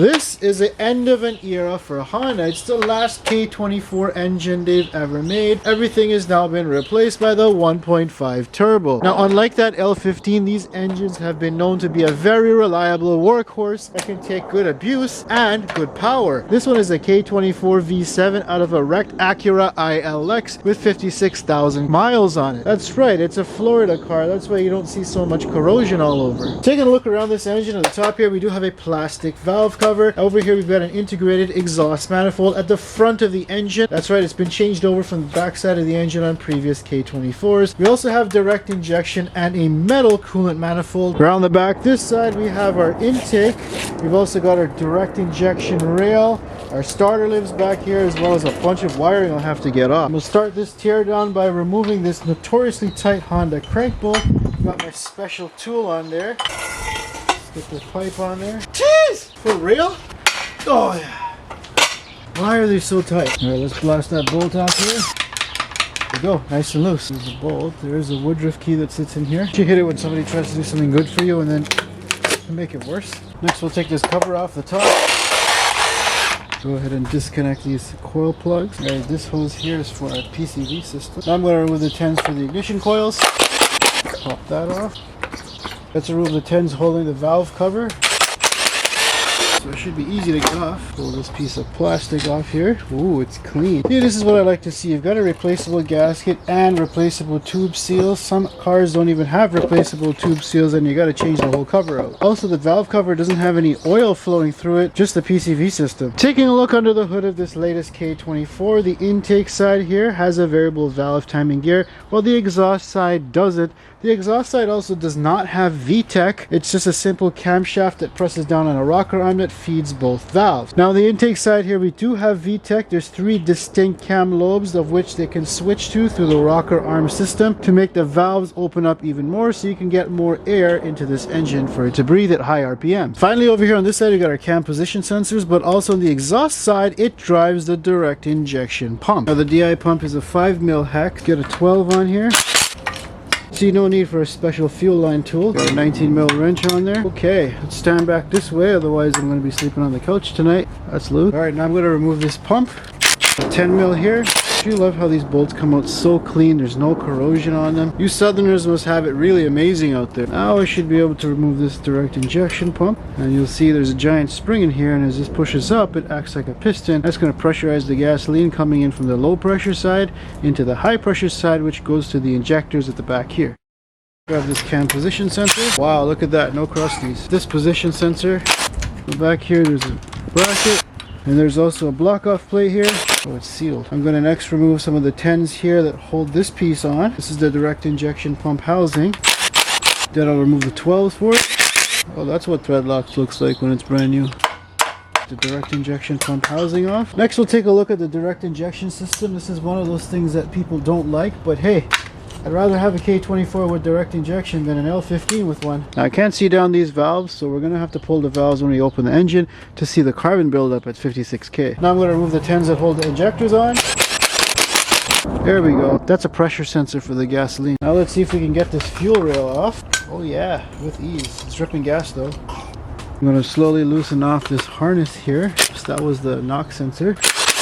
This is the end of an era for Honda. It's the last K24 engine they've ever made. Everything has now been replaced by the 1.5 turbo. Now, unlike that L15, these engines have been known to be a very reliable workhorse that can take good abuse and good power. This one is a K24 V7 out of a wrecked Acura ILX with 56,000 miles on it. That's right, it's a Florida car. That's why you don't see so much corrosion all over. Taking a look around this engine, at the top here we do have a plastic valve cover. Over here we've got an integrated exhaust manifold at the front of the engine. That's right, it's been changed over from the back side of the engine on previous K24s. We also have direct injection and a metal coolant manifold. Around the back this side we have our intake. We've also got our direct injection rail, our starter libs back here, as well as a bunch of wiring I'll have to get off. We'll start this teardown by removing this notoriously tight Honda crank bolt. Got my special tool on there. Get this pipe on there. Jeez! For real? Oh yeah. Why are they so tight? Alright, let's blast that bolt off here. There we go, nice and loose. There's a bolt. There's a Woodruff key that sits in here. You hit it when somebody tries to do something good for you and then make it worse. Next we'll take this cover off the top. Go ahead and disconnect these coil plugs. Alright, this hose here is for our PCV system. Now I'm going to remove the 10s for the ignition coils. Pop that off. Let's remove the 10s holding the valve cover. So it should be easy to get off. Pull this piece of plastic off here. Ooh, it's clean. See, this is what I like to see. You've got a replaceable gasket and replaceable tube seals. Some cars don't even have replaceable tube seals and you got to change the whole cover out. Also, the valve cover doesn't have any oil flowing through it, just the PCV system. Taking a look under the hood of this latest K24, the intake side here has a variable valve timing gear, while the exhaust side doesn't. The exhaust side also does not have VTEC. It's just a simple camshaft that presses down on a rocker arm that feeds both valves. Now the intake side here we do have VTEC. There's 3 distinct cam lobes of which they can switch to through the rocker arm system to make the valves open up even more so you can get more air into this engine for it to breathe at high RPM. Finally, over here on this side we got our cam position sensors, but also on the exhaust side it drives the direct injection pump. Now the DI pump is a 5mm hex. Get a 12 on here. See, no need for a special fuel line tool. Got a 19mm wrench on there. Okay, let's stand back this way, otherwise I'm going to be sleeping on the couch tonight. That's loose. Alright, now I'm going to remove this pump. A 10mm here. I do love how these bolts come out so clean. There's no corrosion on them. You Southerners must have it really amazing out there. Now I should be able to remove this direct injection pump. And you'll see there's a giant spring in here, and as this pushes up, it acts like a piston. That's going to pressurize the gasoline coming in from the low pressure side into the high pressure side, which goes to the injectors at the back here. Grab this cam position sensor. Wow, look at that, no crusties. This position sensor. Back here there's a bracket. And there's also a block off plate here. Oh, it's sealed. I'm going to next remove some of the 10s here that hold this piece on. This is the direct injection pump housing. Then I'll remove the 12s for it. Oh, that's what thread locks looks like when it's brand new. The direct injection pump housing off. Next we'll take a look at the direct injection system. This is one of those things that people don't like, but hey, I'd rather have a K24 with direct injection than an L15 with one. Now I can't see down these valves, so we're going to have to pull the valves when we open the engine to see the carbon buildup at 56K. Now I'm going to remove the 10s that hold the injectors on. There we go. That's a pressure sensor for the gasoline. Now let's see if we can get this fuel rail off. Oh yeah, with ease. It's dripping gas though. I'm going to slowly loosen off this harness here. So that was the knock sensor.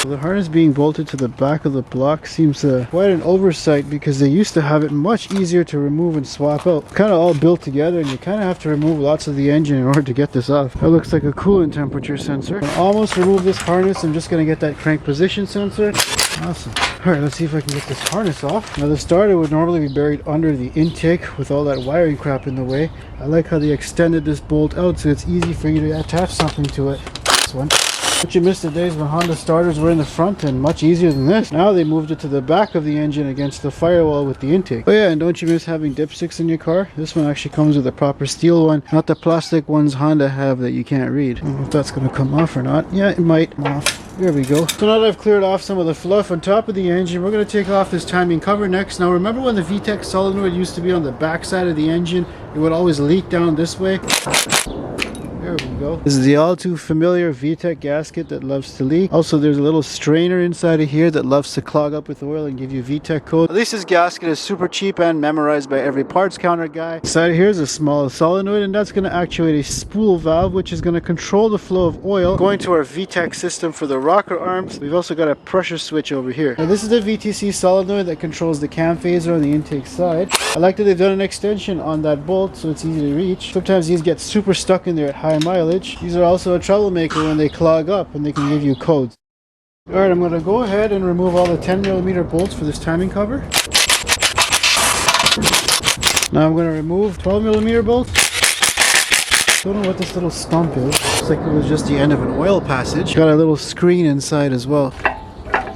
The harness being bolted to the back of the block seems quite an oversight, because they used to have it much easier to remove and swap out. Kind of all built together, and you kind of have to remove lots of the engine in order to get this off. That looks like a coolant temperature sensor. I almost removed this harness. I'm just going to get that crank position sensor. Awesome. Alright, let's see if I can get this harness off. Now the starter would normally be buried under the intake with all that wiring crap in the way. I like how they extended this bolt out so it's easy for you to attach something to it. This one. But you missed the days when Honda starters were in the front, and much easier than this. Now they moved it to the back of the engine against the firewall with the intake. Oh yeah, and don't you miss having dipsticks in your car? This one actually comes with a proper steel one, not the plastic ones Honda have that you can't read. I don't know if that's going to come off or not. Yeah, it might come off. There we go. So now that I've cleared off some of the fluff on top of the engine, we're going to take off this timing cover next. Now remember when the VTEC solenoid used to be on the back side of the engine? It would always leak down this way. There we go. go. This is the all too familiar VTEC gasket that loves to leak. Also, there's a little strainer inside of here that loves to clog up with oil and give you VTEC code. At least this gasket is super cheap and memorized by every parts counter guy. Inside here is a small solenoid, and that's going to actuate a spool valve, which is going to control the flow of oil going to our VTEC system for the rocker arms. We've also got a pressure switch over here. Now this is the VTC solenoid that controls the cam phaser on the intake side. I like that they've done an extension on that bolt so it's easy to reach. Sometimes these get super stuck in there at high mileage. These are also a troublemaker when they clog up, and they can give you codes. Alright, I'm going to go ahead and remove all the 10mm bolts for this timing cover. Now I'm going to remove 12mm bolts. Don't know what this little stump is. Looks like it was just the end of an oil passage. Got a little screen inside as well.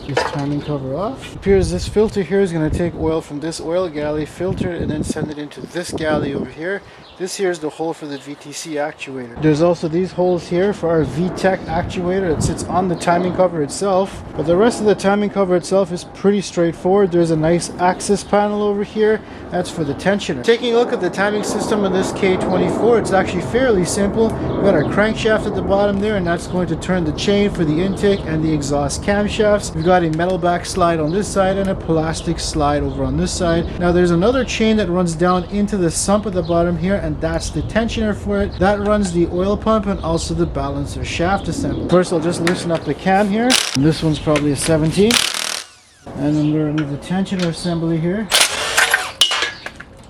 This timing cover off. It appears this filter here is going to take oil from this oil galley, filter it, and then send it into this galley over here. This here is the hole for the VTC actuator. There's also these holes here for our VTEC actuator that sits on the timing cover itself. But the rest of the timing cover itself is pretty straightforward. There's a nice axis panel over here. That's for the tensioner. Taking a look at the timing system on this K24, it's actually fairly simple. We've got our crankshaft at the bottom there, and that's going to turn the chain for the intake and the exhaust camshafts. We've got a metal back slide on this side and a plastic slide over on this side. Now there's another chain that runs down into the sump at the bottom here, and that's the tensioner for it. That runs the oil pump and also the balancer shaft assembly. First I'll just loosen up the cam here. And this one's probably a 17. And I'm going to remove the tensioner assembly here.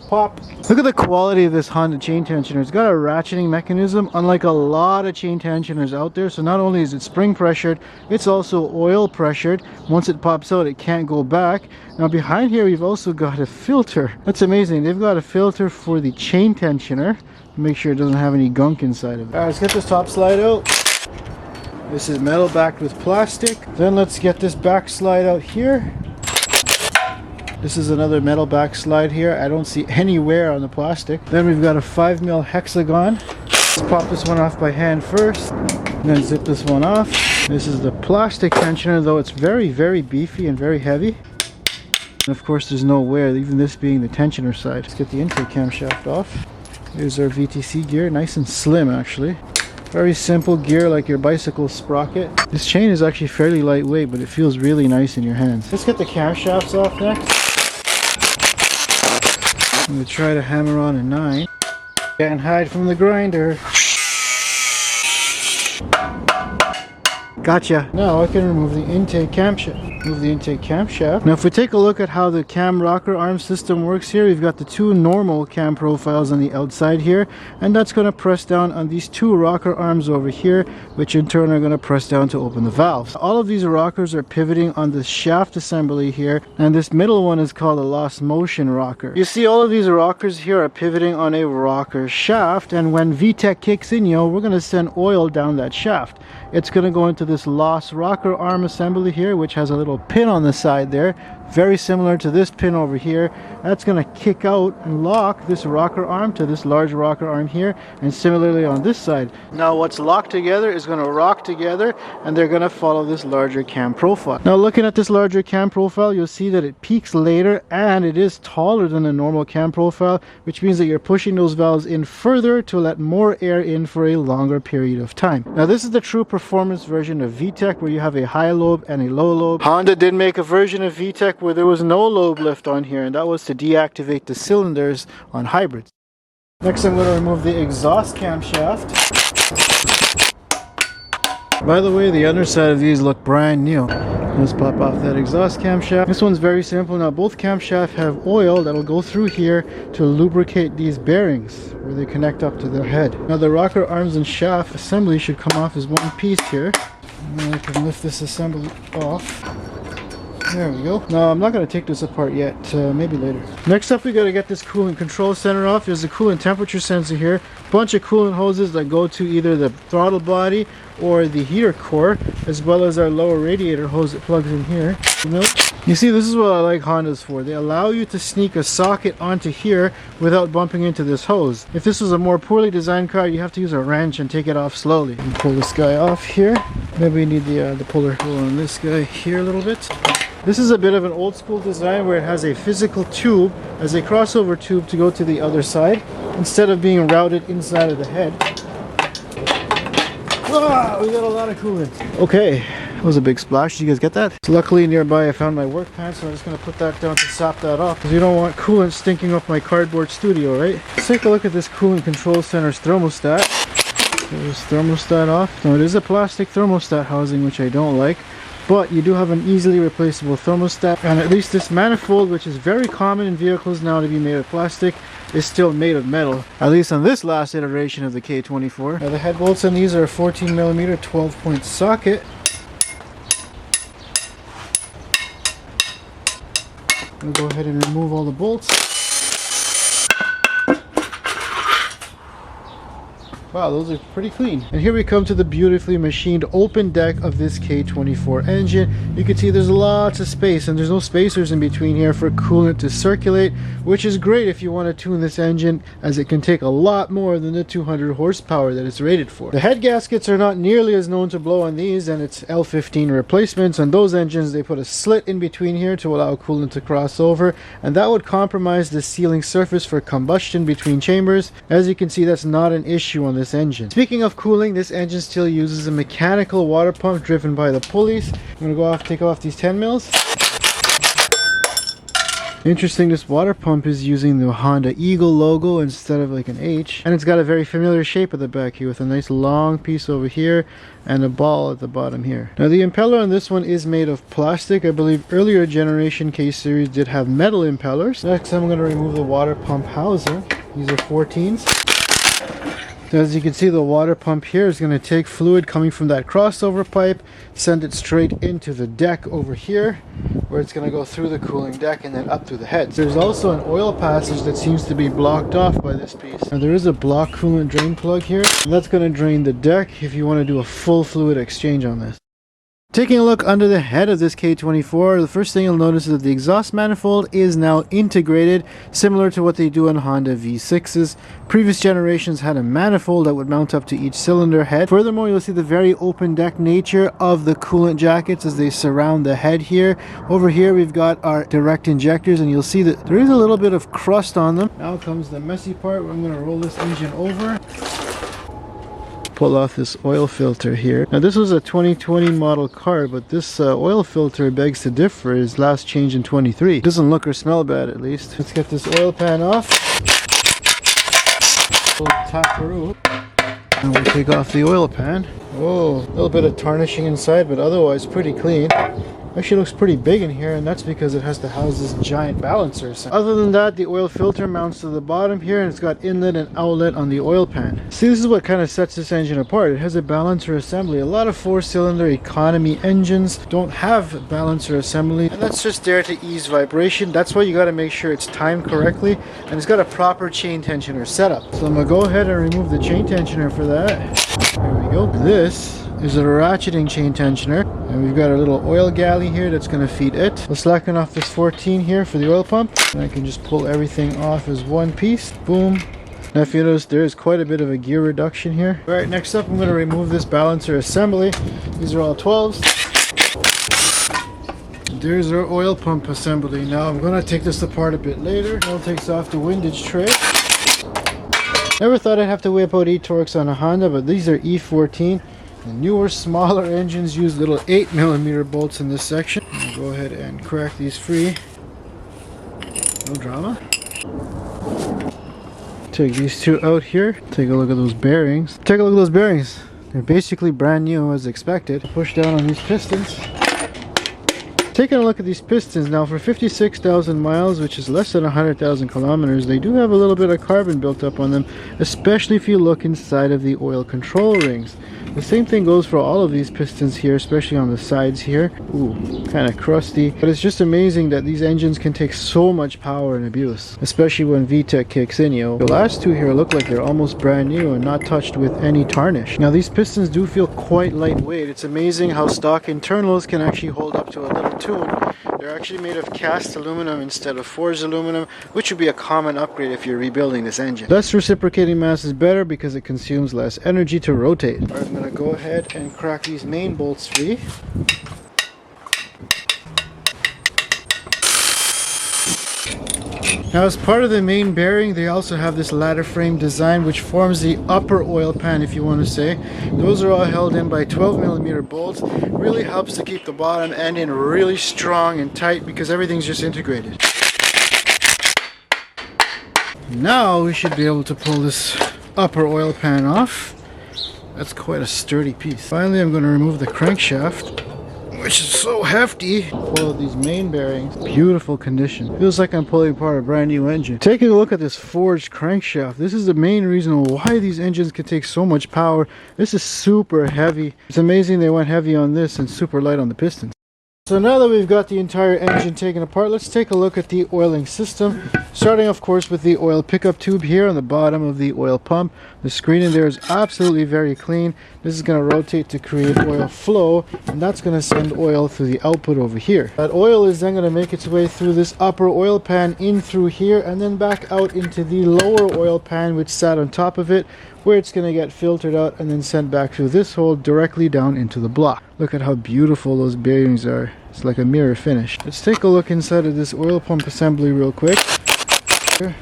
Pop. Look at the quality of this Honda chain tensioner. It's got a ratcheting mechanism unlike a lot of chain tensioners out there. So not only is it spring pressured, it's also oil pressured. Once it pops out, it can't go back. Now behind here we've also got a filter. That's amazing. They've got a filter for the chain tensioner. Make sure it doesn't have any gunk inside of it. Alright, let's get this top slide out. This is metal backed with plastic. Then let's get this back slide out here. This is another metal back slide here. I don't see any wear on the plastic. Then we've got a 5mm hexagon. Let's pop this one off by hand first, and then zip this one off. This is the plastic tensioner, though it's very, very beefy and very heavy. And of course there's no wear, even this being the tensioner side. Let's get the intake camshaft off. Here's our VTC gear, nice and slim actually. Very simple gear like your bicycle sprocket. This chain is actually fairly lightweight, but it feels really nice in your hands. Let's get the camshafts off next. I'm going to try to hammer on a 9. Can't hide from the grinder. Gotcha. Now I can remove the intake camshaft. Now if we take a look at how the cam rocker arm system works here, we've got the two normal cam profiles on the outside here, and that's going to press down on these two rocker arms over here, which in turn are going to press down to open the valves. All of these rockers are pivoting on the shaft assembly here, and this middle one is called a lost motion rocker. You see all of these rockers here are pivoting on a rocker shaft, and when VTEC kicks in, we're going to send oil down that shaft. It's going to go into this lost rocker arm assembly here, which has a little pin on the side there, very similar to this pin over here. That's going to kick out and lock this rocker arm to this large rocker arm here, and similarly on this side. Now what's locked together is going to rock together, and they're going to follow this larger cam profile. Now looking at this larger cam profile, you'll see that it peaks later and it is taller than a normal cam profile, which means that you're pushing those valves in further to let more air in for a longer period of time. Now this is the true performance version of VTEC, where you have a high lobe and a low lobe. Honda did make a version of VTEC where there was no lobe lift on here, and that was to deactivate the cylinders on hybrids. Next I'm going to remove the exhaust camshaft. By the way, the underside of these look brand new. Let's pop off that exhaust camshaft. This one's very simple. Now both camshafts have oil that'll go through here to lubricate these bearings where they connect up to their head. Now the rocker arms and shaft assembly should come off as one piece here. And then I can lift this assembly off. There we go. Now I'm not going to take this apart yet, maybe later. Next up we got to get this coolant control center off. There's a coolant temperature sensor here. Bunch of coolant hoses that go to either the throttle body or the heater core, as well as our lower radiator hose that plugs in here. You see, this is what I like Hondas for. They allow you to sneak a socket onto here without bumping into this hose. If this was a more poorly designed car, you have to use a wrench and take it off slowly. And pull this guy off here. Maybe we need the puller on this guy here a little bit. This is a bit of an old school design where it has a physical tube as a crossover tube to go to the other side instead of being routed inside of the head. Ah, we got a lot of coolant. Okay, that was a big splash. Did you guys get that? So luckily nearby I found my work pan, so I'm just going to put that down to sop that off, because you don't want coolant stinking up my cardboard studio, right? Let's take a look at this coolant control center's thermostat. There's thermostat off. Now it is a plastic thermostat housing, which I don't like, but you do have an easily replaceable thermostat, and at least this manifold, which is very common in vehicles now to be made of plastic, is still made of metal, at least on this last iteration of the K24. Now the head bolts on these are a 14mm 12-point socket. I'll go ahead and remove all the bolts. Wow, those are pretty clean. And here we come to the beautifully machined open deck of this K24 engine. You can see there's lots of space, and there's no spacers in between here for coolant to circulate, which is great if you want to tune this engine, as it can take a lot more than the 200 horsepower that it's rated for. The head gaskets are not nearly as known to blow on these, and it's L15 replacements. On those engines, they put a slit in between here to allow coolant to cross over, and that would compromise the sealing surface for combustion between chambers. As you can see, that's not an issue on this engine. Speaking of cooling, this engine still uses a mechanical water pump driven by the pulleys. I'm going to take off these 10 mils. Interesting, this water pump is using the Honda Eagle logo instead of like an H, and it's got a very familiar shape at the back here with a nice long piece over here and a ball at the bottom here. Now the impeller on this one is made of plastic. I believe earlier generation K series did have metal impellers. Next I'm going to remove the water pump housing. These are 14s. As you can see, the water pump here is going to take fluid coming from that crossover pipe, send it straight into the deck over here, where it's going to go through the cooling deck and then up through the heads. There's also an oil passage that seems to be blocked off by this piece. Now there is a block coolant drain plug here, and that's going to drain the deck if you want to do a full fluid exchange on this. Taking a look under the head of this K24, the first thing you'll notice is that the exhaust manifold is now integrated, similar to what they do on Honda V6s. Previous generations had a manifold that would mount up to each cylinder head. Furthermore, you'll see the very open deck nature of the coolant jackets as they surround the head here. Over here we've got our direct injectors, and you'll see that there is a little bit of crust on them. Now comes the messy part where I'm going to roll this engine over. Pull off this oil filter here. Now this was a 2020 model car, but this oil filter begs to differ. It's last changed in 23. Doesn't look or smell bad, at least. Let's get this oil pan off. We'll taparoo. And we'll take off the oil pan. Whoa, a little bit of tarnishing inside, but otherwise pretty clean. Actually looks pretty big in here, and that's because it has to house this giant balancer. Other than that, the oil filter mounts to the bottom here, and it's got inlet and outlet on the oil pan. See, this is what kind of sets this engine apart. It has a balancer assembly. A lot of 4-cylinder economy engines don't have balancer assembly, and that's just there to ease vibration. That's why you got to make sure it's timed correctly, and it's got a proper chain tensioner setup. So I'm going to go ahead and remove the chain tensioner for that. There we go. This is a ratcheting chain tensioner, and we've got a little oil galley here that's going to feed it. We'll slacken off this 14 here for the oil pump, and I can just pull everything off as one piece. Boom. Now if you notice, there is quite a bit of a gear reduction here. Alright, next up I'm going to remove this balancer assembly. These are all 12s. There's our oil pump assembly. Now I'm going to take this apart a bit later. Now it takes off the windage tray. Never thought I'd have to whip out e-torques on a Honda, but these are E14. The newer, smaller engines use little 8mm bolts in this section. I'll go ahead and crack these free. No drama. Take these two out here. Take a look at those bearings. Take a look at those bearings. They're basically brand new as expected. Push down on these pistons. Taking a look at these pistons now, for 56,000 miles, which is less than 100,000 kilometers, they do have a little bit of carbon built up on them, especially if you look inside of the oil control rings. The same thing goes for all of these pistons here, especially on the sides here. Ooh, kind of crusty. But it's just amazing that these engines can take so much power and abuse, especially when VTEC kicks in, yo. The last two here look like they're almost brand new and not touched with any tarnish. Now these pistons do feel quite lightweight. It's amazing how stock internals can actually hold up to a little tune. They're actually made of cast aluminum instead of forged aluminum, which would be a common upgrade if you're rebuilding this engine. Less reciprocating mass is better because it consumes less energy to rotate. All right, I'm going to go ahead and crack these main bolts free. Now as part of the main bearing, they also have this ladder frame design which forms the upper oil pan, if you want to say. Those are all held in by 12mm bolts. Really helps to keep the bottom end in really strong and tight because everything's just integrated. Now we should be able to pull this upper oil pan off. That's quite a sturdy piece. Finally, I'm going to remove the crankshaft, which is so hefty. Pull out these main bearings. Beautiful condition. Feels like I'm pulling apart a brand new engine. Taking a look at this forged crankshaft, this is the main reason why these engines can take so much power. This is super heavy. It's amazing they went heavy on this and super light on the pistons. So now that we've got the entire engine taken apart, let's take a look at the oiling system. Starting of course with the oil pickup tube here on the bottom of the oil pump. The screen in there is absolutely very clean. This is going to rotate to create oil flow, and that's going to send oil through the output over here. That oil is then going to make its way through this upper oil pan in through here and then back out into the lower oil pan which sat on top of it, where it's going to get filtered out and then sent back through this hole directly down into the block. Look at how beautiful those bearings are. It's like a mirror finish. Let's take a look inside of this oil pump assembly real quick. Here.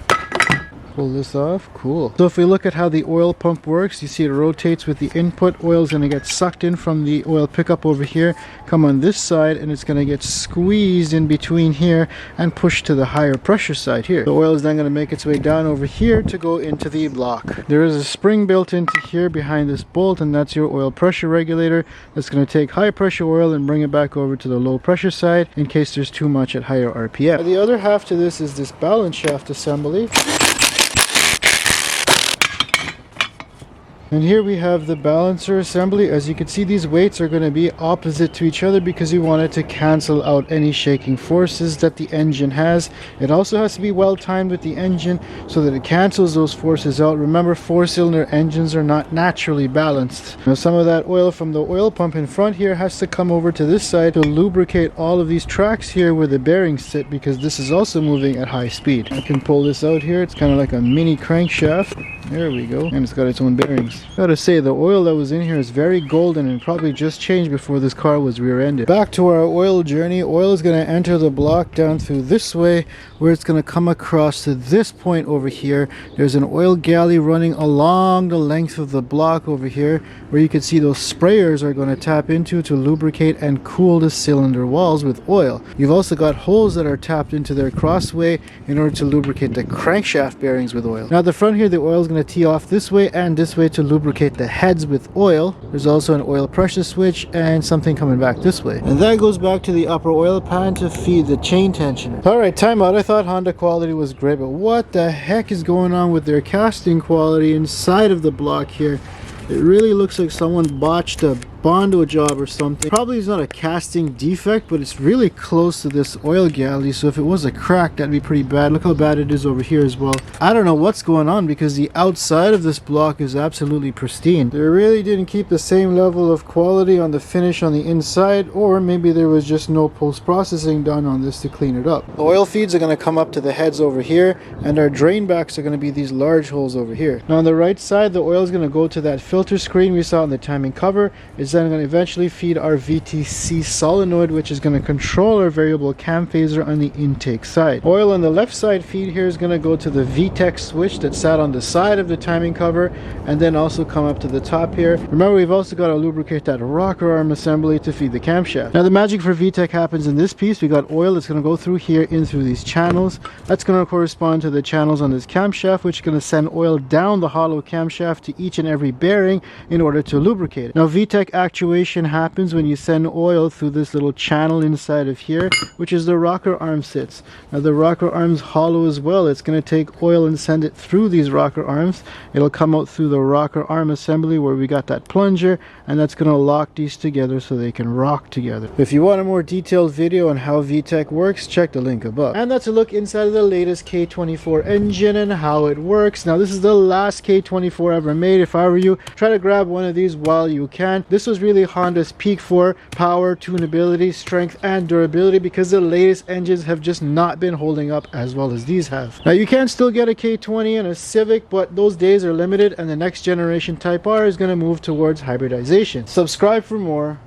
Pull this off. Cool. So if we look at how the oil pump works, you see it rotates with the input. Oil is going to get sucked in from the oil pickup over here, come on this side, and it's going to get squeezed in between here and pushed to the higher pressure side here. The oil is then going to make its way down over here to go into the block. There is a spring built into here behind this bolt, and that's your oil pressure regulator. That's going to take high pressure oil and bring it back over to the low pressure side in case there's too much at higher RPM. The other half to this is this balance shaft assembly. And here we have the balancer assembly. As you can see, these weights are going to be opposite to each other because we want it to cancel out any shaking forces that the engine has. It also has to be well timed with the engine so that it cancels those forces out. Remember, 4-cylinder engines are not naturally balanced. Now some of that oil from the oil pump in front here has to come over to this side to lubricate all of these tracks here where the bearings sit, because this is also moving at high speed. I can pull this out here. It's kind of like a mini crankshaft. There we go. And it's got its own bearings. Gotta say, the oil that was in here is very golden and probably just changed before this car was rear-ended. Back to our oil journey. Oil is going to enter the block down through this way, where it's going to come across to this point over here. There's an oil galley running along the length of the block over here, where you can see those sprayers are going to tap into to lubricate and cool the cylinder walls with oil. You've also got holes that are tapped into their crossway in order to lubricate the crankshaft bearings with oil. Now at the front here, the oil is going to tee off this way and this way to lubricate the heads with oil. There's also an oil pressure switch and something coming back this way. And that goes back to the upper oil pan to feed the chain tensioner. Alright, time out. I thought Honda quality was great, but what the heck is going on with their casting quality inside of the block here? It really looks like someone botched a Bondo job or something. Probably is not a casting defect, but it's really close to this oil galley, so if it was a crack, that'd be pretty bad. Look how bad it is over here as well. I don't know what's going on because the outside of this block is absolutely pristine. They really didn't keep the same level of quality on the finish on the inside, or maybe there was just no post-processing done on this to clean it up. The oil feeds are going to come up to the heads over here, and our drain backs are going to be these large holes over here. Now on the right side, the oil is going to go to that filter screen we saw on the timing cover. It's then going to eventually feed our VTEC solenoid, which is going to control our variable cam phaser on the intake side. Oil on the left side feed here is going to go to the VTEC switch that sat on the side of the timing cover, and then also come up to the top here. Remember, we've also got to lubricate that rocker arm assembly to feed the camshaft. Now the magic for VTEC happens in this piece. We got oil that's going to go through here in through these channels. That's going to correspond to the channels on this camshaft, which is going to send oil down the hollow camshaft to each and every bearing in order to lubricate it. Now VTEC actuation happens when you send oil through this little channel inside of here, which is the rocker arm sits. Now the rocker arm's hollow as well. It's going to take oil and send it through these rocker arms. It'll come out through the rocker arm assembly where we got that plunger, and that's going to lock these together so they can rock together. If you want a more detailed video on how VTEC works, check the link above. And that's a look inside of the latest K24 engine and how it works. Now this is the last K24 ever made. If I were you, try to grab one of these while you can. This was really Honda's peak for power, tunability, strength, and durability, because the latest engines have just not been holding up as well as these have. Now you can still get a K20 and a Civic, but those days are limited, and the next generation Type R is going to move towards hybridization. Subscribe for more.